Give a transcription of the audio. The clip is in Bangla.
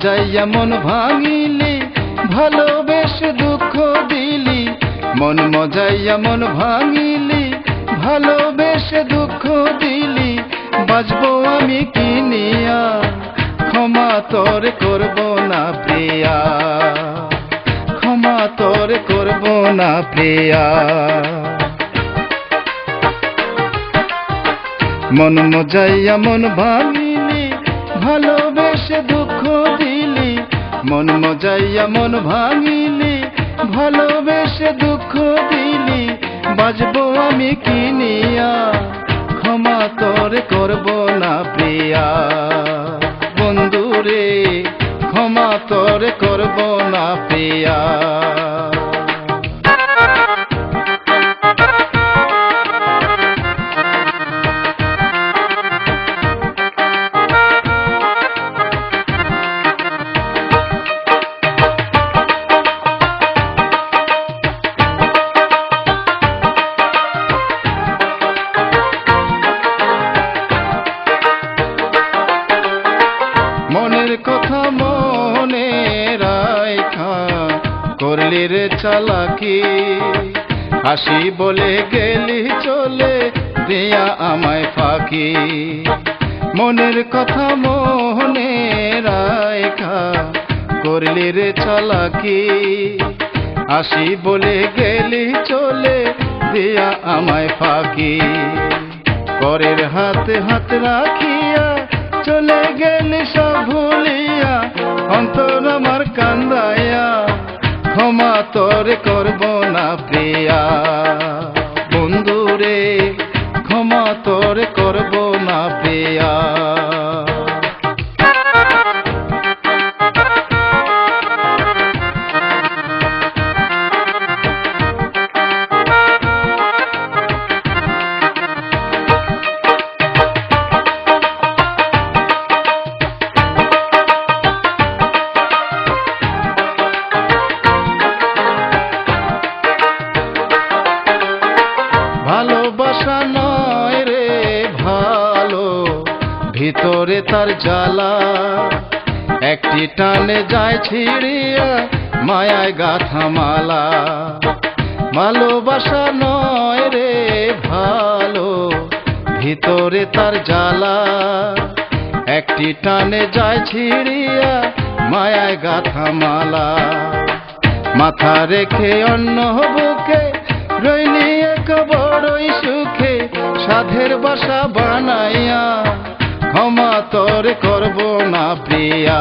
মজাইয়া মন ভাঙিলি, ভালোবেসে দুঃখ দিলি। মন মজাইয়া মন ভাঙিলি, ভালোবেসে দুঃখ দিলি। বাঁচবো আমি কি নিয়া, ক্ষমা তোর করব না প্রিয়া, ক্ষমা তোর করব না প্রিয়া। মন মজাইয়া মন ভাঙিলি, ভালোবেসে দুঃখ দিলি। মন মজাইয়া মন ভাঙিলি, ভালোবেসে দুঃখ দিলি। বাঁচবো আমি কি নিয়া, ক্ষমা তোর করব না প্রিয়া। বন্ধুরে ক্ষমা তোর করব না প্রিয়া। মনের কথা মনে রাইখা করলি রে চালাকি, হাসি বলে গেলি চলে দিয়া আমায় ফাঁকি। মনের কথা মনে রাইখা করলি রে চালাকি, হাসি বলে গেলি চলে দিয়া আমায় ফাঁকি। পরের হাতে হাত রাখিয়া চলে গেলি সব ভুলিয়া, অন্তর আমার কান্দাইয়া। ক্ষমা তোর করব না প্রিয়া। বন্ধুরে ক্ষমা তোর করব না প্রিয়া। ভালোবাসা নয় রে ভালো, ভিতরে তার জ্বালা। একটি টানে যায় ছিড়িয়া মায়ায় গাথা মালা। ভালোবাসা নয় রে ভালো, ভিতরে তার জ্বালা। একটি টানে যায় ছিড়িয়া মায়ায় গাথা মালা। মাথা রেখে অন্য বুকে রইলি এক বড়ই সুখে, সাধের বাসা বানাইয়া। ক্ষমা তোর করব না প্রিয়া।